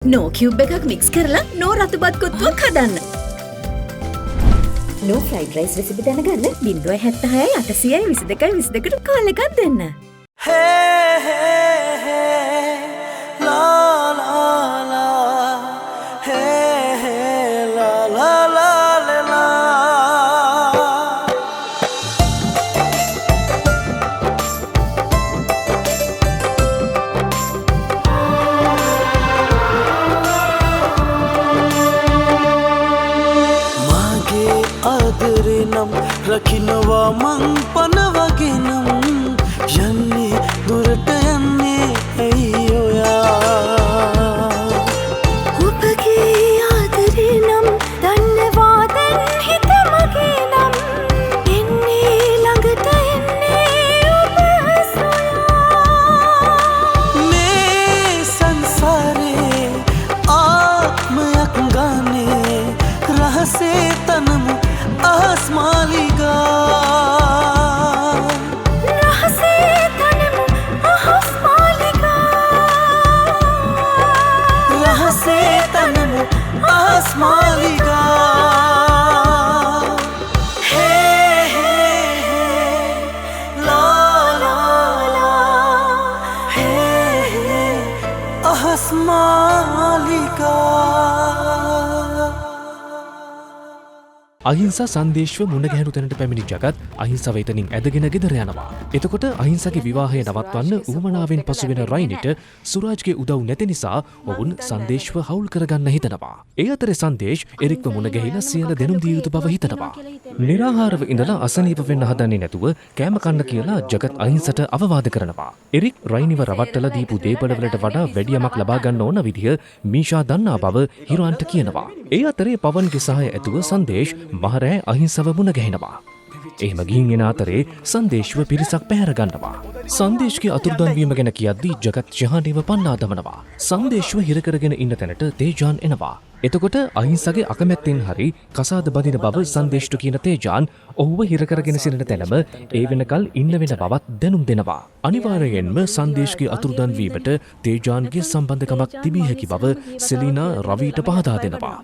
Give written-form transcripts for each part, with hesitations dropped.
නෝ cube එකක් mix කරලා නෝ රතුපත් කොත්තුවක් හදන්න. නෝ ෆ්‍රයිඩ් රයිස් රෙසිපි දැනගන්න 076 800 22 22ට කාල් එකක් දෙන්න. රකින්නවා මං පනවගෙනම් යන්නේ දුරට යන්නේ ඇයි ඔයා ඔබගේ ආදරේ නම් දන්නවා දැන් හිත මගේ නම් එන්නේ ළඟට එන්නේ ඔබ සොයා මේ සංසාරේ ආත්මයක් ගානේ රහසේ තනමු आसमालिका रहसे तनमु आसमालिका रहसे तनमु आसमालिका हे हे ला ला ला हे हे आसमालिका අහිංසා සංදේශව මුණ ගැහෙනු තැනට පැමිණි ජගත් අහිංසාව එතනින් ඇදගෙන ගෙදර යනවා. එතකොට අහිංසාගේ විවාහය නවත්වන්න උවමනාවෙන් පසුවෙන රයිනිට සුරාජ්ගේ උදව් නැති නිසා ඔවුන් සංදේශව හවුල් කරගන්න හිතනවා. ඒ අතරේ සංදේශ් එරික්ව මුණ ගැහිලා සියල දෙනුම් දිය යුතු බව හිතනවා. නිරාහාරව ඉඳලා අසනීප වෙන්න හදන්නේ නැතුව කෑම කන්න කියලා ජගත් අහිංසට අවවාද කරනවා. එරික් රයිනිව රවට්ටලා දීපු දේපළ වලට වඩා වැඩි යමක් ලබා ගන්න ඕන විදිහ මීෂා දන්නා බව හිරාන්ට කියනවා. ඒ අතරේ පවන්ගේ සහාය ඇතුව සංදේශ් මහරෑ අහිංසව මුණ ගැහෙනවා. එහෙම ගිහින් එන අතරේ සංදේශව පිරිසක් පැහැර ගන්නවා. සංදේශ්ගේ අතුරුදන් වීම ගැන කියද්දී ජගත් ජහානීව පන්නා දමනවා. සංදේශව හිර කරගෙන ඉන්න තැනට තේජාන් එනවා. එතකොට අහිංසගේ අකමැත්තෙන් හරි කසාද බඳින බව සංදේශ්ට කියන තේජාන් ඔහුව හිර කරගෙන සිටින තැනම ඒ වෙනකල් ඉන්න වෙන බවත් දැනුම් දෙනවා. අනිවාර්යයෙන්ම සංදේශ්ගේ අතුරුදන් වීමට තේජාන්ගේ සම්බන්ධකමක් තිබිය හැකි බව සෙලිනා රවිට පහදා දෙනවා.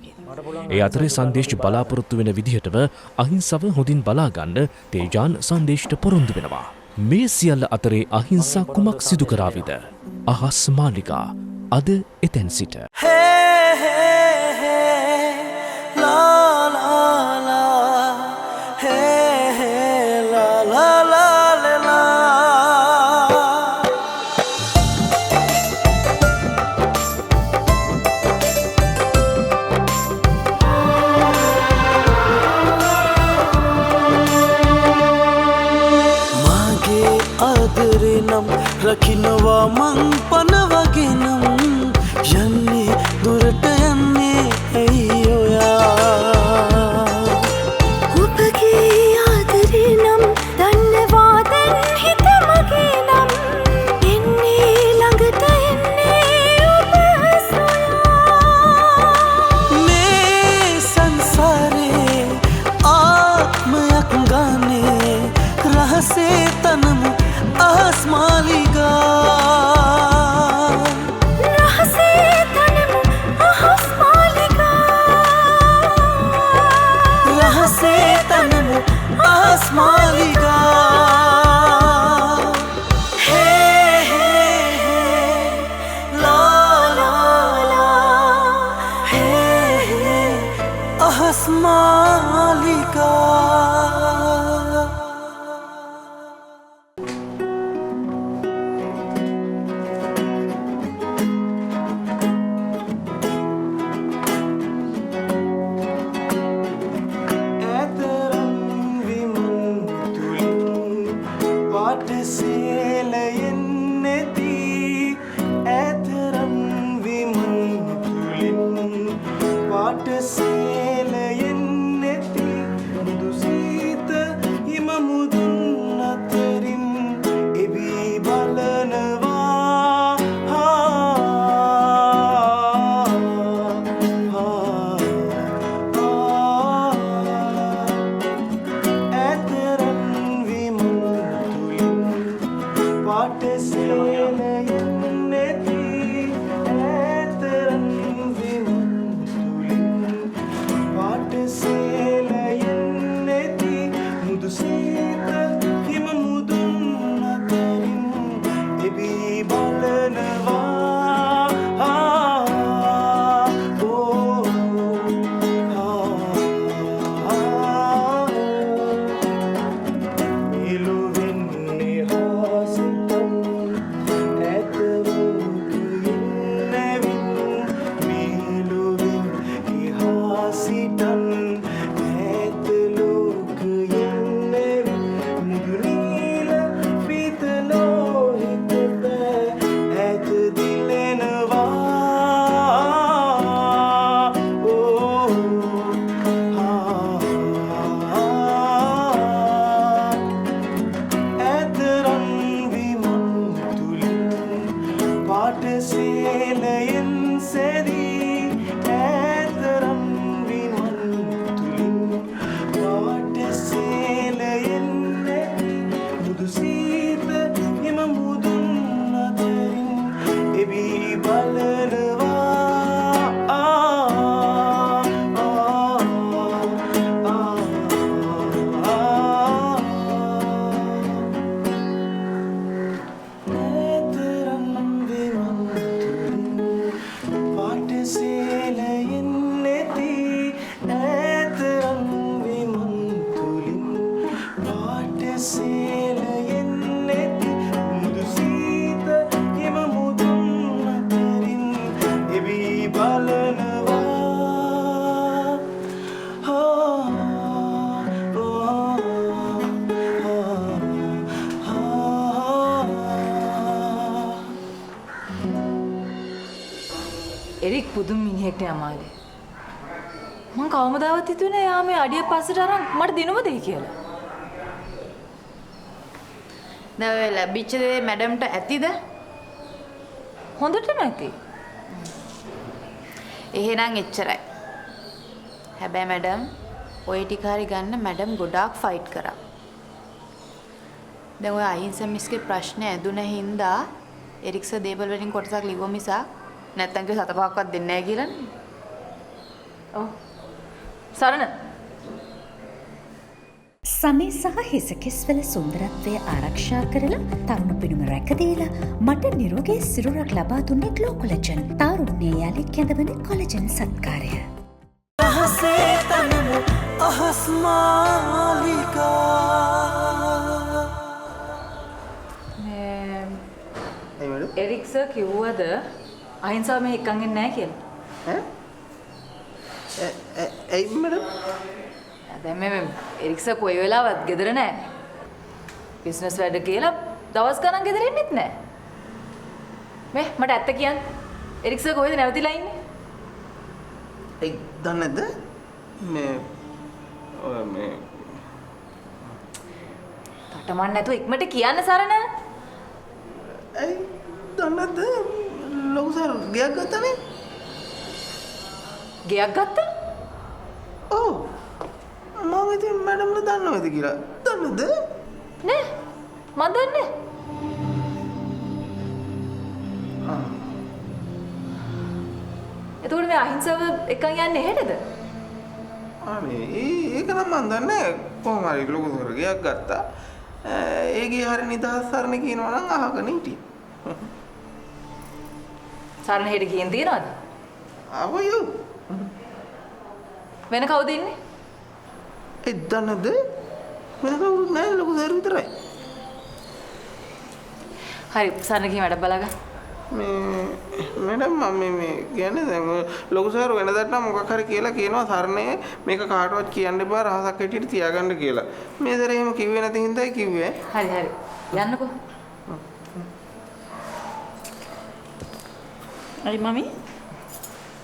ඒ අතරේ සංදේශ් බලාපොරොත්තු වෙන විදිහටම අහිංසව හොඳින් බලාගන්න තේජාන් සංදේශ්ට පොරොන්දු වෙනවා. මේ සියල්ල අතරේ අහිංසා කුමක් සිදු කරාවිද? අහස් මාලිකා අද එතැන් සිට රකින්නවා මං පනවගෙනම් යන්නේ දුරට යන්නේ ඇයි ඔයා ඔබගේ ආදරේ නම් දන්නවා දැන් හිත මගේ නම් එන්නේ ළඟට එන්නේ ඔබ සොයා මේ සංසාරේ ආත්මයක් ගානේ රහසේ තනමු आसमालिका रहसे तनमु आसमालिका रहसे तनमु आसमालिका हे हे ला ला ला हे हे आसमालिका බලනවා එරික් පුදුම මිනිහෙක් නේ අමාලේ. මං කවමදාවත් හිතුවේ නෑ යා මේ අඩිය පස්සට අරන් මට දිනුම දෙයි කියලා. දැන් ඔය ලැබිච්ච දේ මැඩම්ට ඇතිද? හොඳටම ඇති. එහෙනම් එච්චරයි. හැබැයි මැඩම් ඔය ටික හරි ගන්න මැඩම් ගොඩාක් ෆයිට් කරා. දැන් ඔය අහිංසක මිස්ගේ ප්‍රශ්නේ ඇදුන හින්දා එරික් සර් දේපල් වලින් කොටසක් ලිව්ව මිසක් නැත්තම් කිව්ව 7-5ක්වත් දෙන්නේ නැහැ කියලානේ. ඔව්. සරණ. සමේ සහ හිසකෙස්වල සුන්දරත්වය ආරක්ෂා කරලා තරුණ පිනුම රැකදීලා මට නිරෝගී සිරුරක් ලබා දුන්නේ ග්ලෝකොලජන්. තාරුණ්‍ය යාලි කැඳවන කොලජන් සත්කාරය. අහසේ තනමු අහස් මාලිකා එරික් සර් කිව්වද අහිංසාව මේ එක්කන් එන්නේ නැහැ කියලා? ඇයි මැඩම් දැන් මේ එරික් සර් කොයි වෙලාවත් ගෙදර නැහැ. බිස්නස් වැඩ කියලා දවස් ගණන් ගෙදර ඉන්නෙත් නැහැ. මේ මට ඇත්ත කියන්න. එරික් සර් කොහෙද නැවතිලා ඉන්නේ? ඒ දන්නේ නැද්ද මේ තටමන් නැතුව ඉක්මනට කියන්න සරණ. ඇයි දන්නේ නැද්ද ලොකු සර් ගයක් ගත්තනේ ගෙයක් ගත්තා? ඔව් මම ඉතින් මැඩම්ලා දන්නවද කියලා දන්නද නෑ මන් දන්නේ. එතකොට මේ අහිංසාව එක්කන් යන්නේ හෙටද? අනේ ඒක නම් මන් දන්නේ කොහොම හරි ලොකු සර් ගයක් ගත්තා ඒගේ හරි නිදහස් සරණ කියනවා නම් අහගෙන හිටියේ සරණ හෙට ගියන් තියනවද? අවයෝ වෙන කවුද ඉන්නේ? ඒ දන්නද වෙන කවුරුත් නැහැ ලොකු සර් විතරයි. හරි සරණ ගිහින් වැඩ බලාගන්න. මැඩම් මම මේ කියන්නේ දැන් ලොකු සර් වෙනදට නම් මොකක් හරි කියලා කියනවා සරණේ මේක කාටවත් කියන්න එපා රහසක් හැටියට තියාගන්න කියලා. මේ දර එහෙම කිව්වේ නැති හින්දායි කිව්වේ. හරි යන්නකෝ. හරි මමි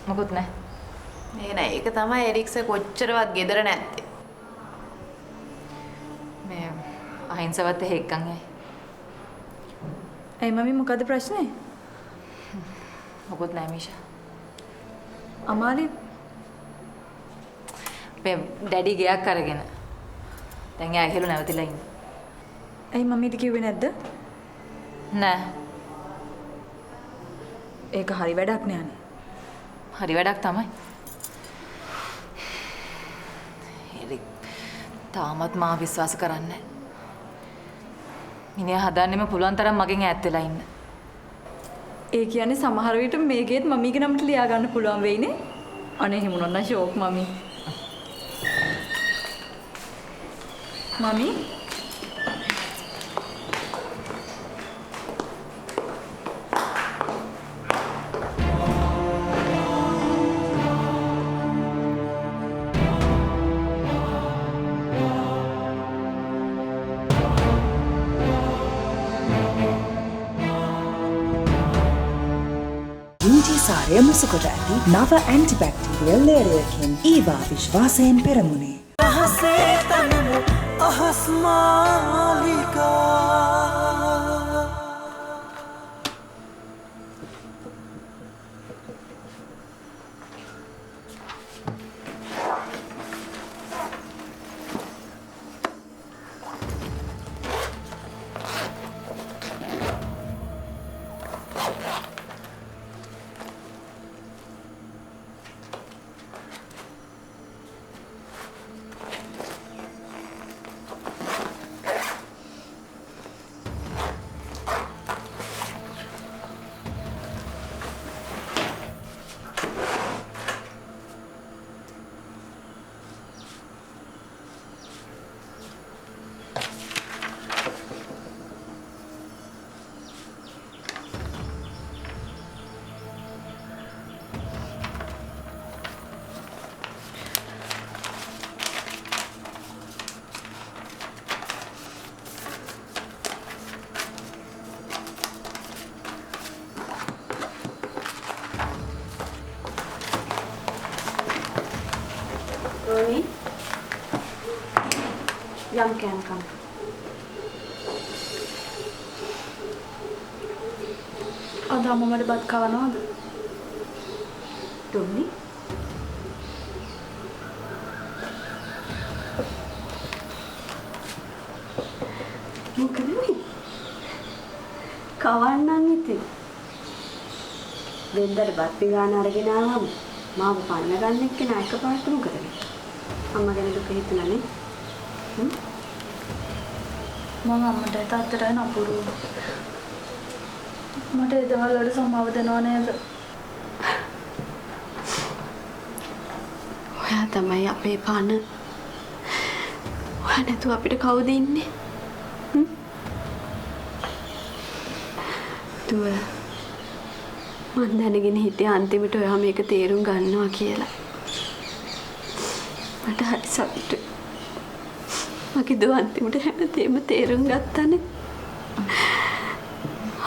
මොකුත් නැහැ. නෑ ඒක තමයි එරික් සර් කොච්චරවත් ගෙදර නැත්තේ. මේ අහිංසවත් එක්කන් යයි. ඇයි මමි මොකද ප්‍රශ්නේ? මොකුත් නැහැ මීෂා. අමාලි මේ ඩැඩි ගයක් අරගෙන දැන් එයා එහෙලු නැවතිලා ඉන්නේ. ඇයි මම්මිට කිව්වේ නැද්ද? නෑ. ඒක හරි වැඩක් නෑනේ. හරි වැඩක් තමයි. එරික් තාමත් මාව විශ්වාස කරන්නේ නැහැ. මිනිහා හදන්නෙම පුළුවන් තරම් මගෙන් ඈත් වෙලා ඉන්න. ඒ කියන්නේ සමහර විට මේ ගේත් මම්මිගේ නමට ලියා ගන්න පුළුවන් වෙයිනේ. අනේ එහෙම වුණා නම් ෂෝක් මමි. මමි සාරය මුසකොට ඇති නව ඇන්ටිබැක්ටීරියල් ලේයරයකින් ඊවා විශ්වාසයෙන් පෙරමුණේ. අහසේ තනමු අහස් මාලිකා Tony. Yum can come. අද අම්මමට බත් කවනවද? Tony. මොකද මේ? කවන්නම් ඉතින්. වෙන්දර බත් පිඟාන අරගෙන ආවම මාව පන්න ගන්න එක්කෙනා එකපාරට මොකද වෙන්නේ? අම්මා ගැන දුක හිතුණානේ. මම අම්මට තාත්තට නපුරු. මට ඒ දවල් වල සමාව දෙනව නේද? ඔයා තමයි අපේ පණ. ඔයා නැතුව අපිට කවුද ඉන්නේ? දුව මන් දැනගෙන හිටියේ අන්තිමට ඔයා මේක තේරුම් ගන්නවා කියලා. මට හරි සතුටුයි. මගේ දුව අන්තිමට හැමතේම තේරුම් ගත්තානේ.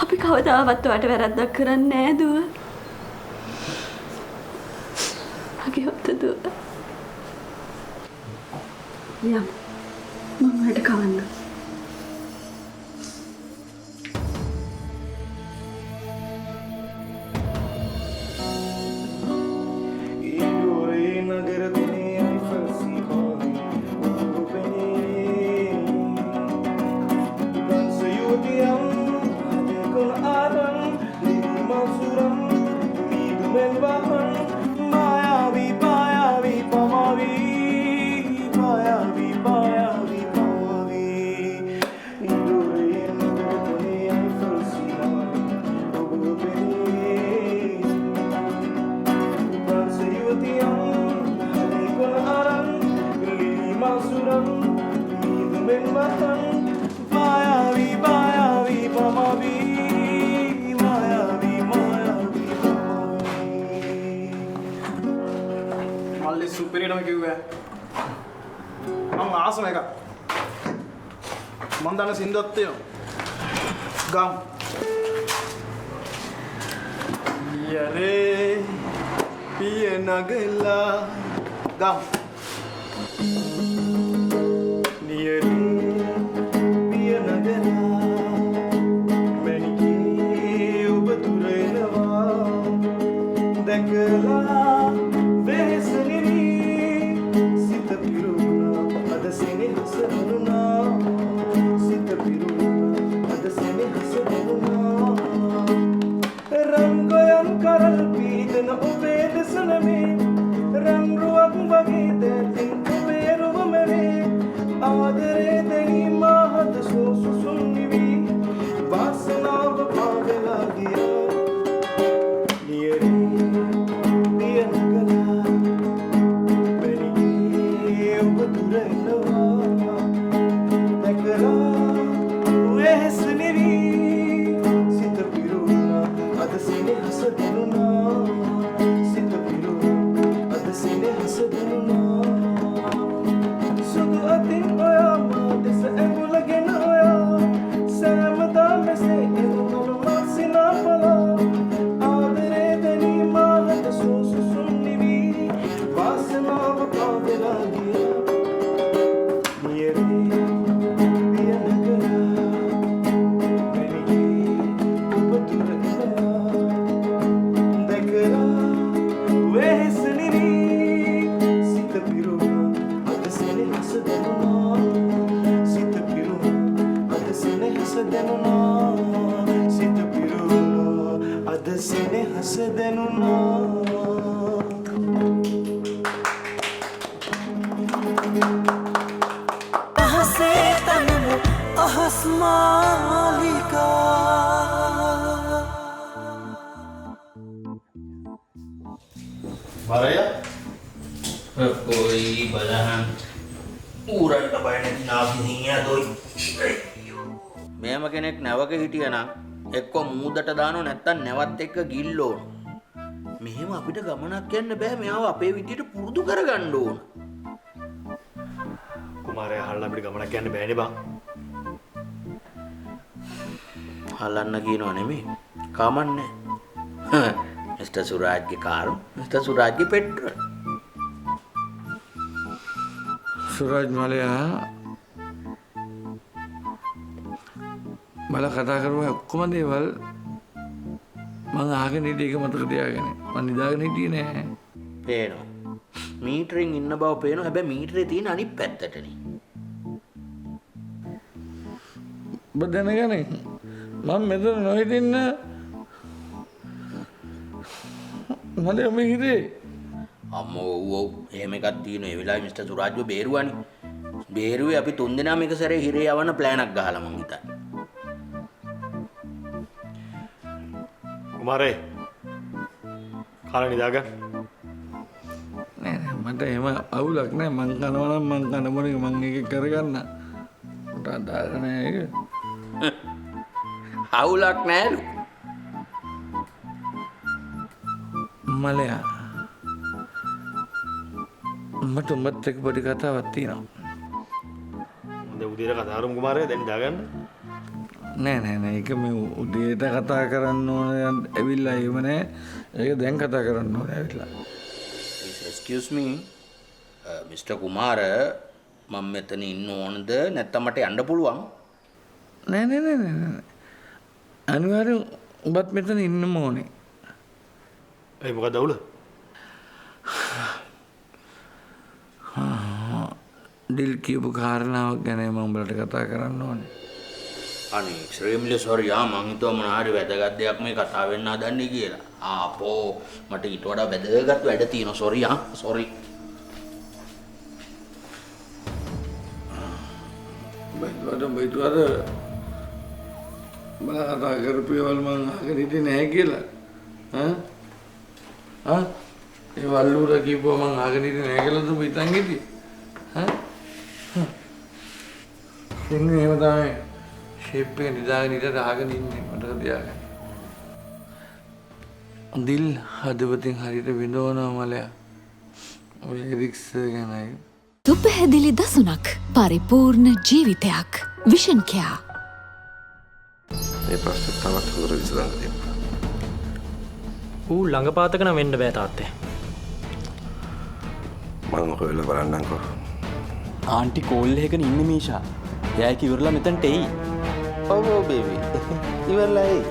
අපි කවදාවත් ඔයාට වැරද්දක් කරන්නේ නෑ දුව. මගේ හොත දුව. යම් මම වැඩ කවන්න. සුපිරියටම කිව්වා. මම ආසම එක. මම දන්න සින්දුවක් තියෙනවා. ගම්. යරේ පිය නගලා ගම්. නියරි පිය නගලා මැනිකේ ඔබ දුර එනවා දැකලා Maraya? Koy balahan. Uran na ba na tinabihinga doy? මෙහෙම කෙනෙක් නැවක හිටියනම් එක්ක මූදට දානෝ නැත්තම් නැවත් එක්ක ගිල්ලෝ. මෙහෙම අපිට ගමනක් යන්න බෑ. මෙයාව අපේ විදියට පුරුදු කරගන්න ඕන. කුමාරයා හල්ලා අපිට ගමනක් යන්න බෑනේ බං. හල්ලන්න කියනවා නෙමෙයි. කමන්නේ. මිස්ටර් සුරාජ්ගේ කාර්, මිස්ටර් සුරාජ්ගේ පෙට්‍රල්. සුරජ් මලයා මල කතා කරුවා ඔක්කොම දේවල් මං අහගෙන හිටිය එක මතක තියාගෙන මං නිදාගෙන හිටියේ නෑ. පේනවා. මීටරෙන් ඉන්න බව පේනවා. හැබැයි මීටරේ තියෙන අනිත් පැත්තටනේ. ඔබ දැනගන්නේ මම මෙතන නොහිටින්න මලේ ඔබ හිතේ අම්මෝ ඔව් එහෙම එකක් තියෙනවා. ඒ වෙලාවේ මිස්ටර් සුරාජ්ව බේරුවානේ. බේරුවේ අපි තුන්දෙනාම එක සැරේ හිරේ යවන්න ප්ලෑනක් ගහලා මං හිතන්නේ. කුමාරේ කාලා නිදාගන්න. නෑ නෑ මට එහෙම අවුලක් නෑ මං කනවා නම් මං කන මොනේ මං ඒක කරගන්න. මට අදාළ නෑ ඒක. අවුලක් නෑලු. මලයා මට උඹත් එක්ක පොඩි කතාවක් තියෙනවා. දැන් උදේට කතා කරමු කුමාරේ දැන් නිදාගන්න. නෑ නෑ නෑ ඒක මේ උදේට කතා කරන්න ඕනේ ඇවිල්ලා එහෙම නෑ. ඒක දැන් කතා කරන්න ඕනේ ඇවිල්ලා. Excuse me Mr. කුමාර මම මෙතන ඉන්න ඕනද නැත්නම් මට යන්න පුළුවන්? නෑ නෑ නෑ නෑ අනිවාර්යෙන් ඔබත් මෙතන ඉන්නම ඕනේ. ඒ මොකක්ද අවුල? ඩිල් කියපු කාරණාවක් ගැන මම උඹලට කතා කරන්න ඕනේ. අනේ extremely sorry මං හිතුවා මොන හරි වැදගත් දෙයක් මේ කතා වෙන්න හදන්නේ කියලා. ආපෝ මට ඊට වඩා වැදගත් වැඩ තියෙනවා. sorry sorry. බයිතුවද මම කතා කරපේවල් මං අහගෙන හිටියේ නැහැ කියලා. ඒ වල්ලුර කිව්වා මං අහගෙන හිටියේ නැහැ කියලා දුම හිතන් හිටියේ. ඉන්නේ එහෙම තමයි ෂේප් එක නිදාගෙන ඉඳලා අහගෙන ඉන්නේ මට තියාගන්න. දිල් හදවතින් හරියට විඳවනවා මලයා. ඔය එරික්ස් ගැනයි. දුපහැදිලි දසුනක් පරිපූර්ණ ජීවිතයක් විෂන් කෙයා. මේ ප්‍රශ්නේ තවත් හොඳට විසඳන්න දෙන්න. ඌ ළඟපාතක නම් වෙන්න බෑ තාත්තේ. මම හොයලා බලන්නම්කෝ. ආන්ටි කෝල් එකකින් ඉන්නේ මීෂා. එයා ඒක ඉවරලා මෙතනට එයි. ඔව් බේබි. ඉවරලා එයි.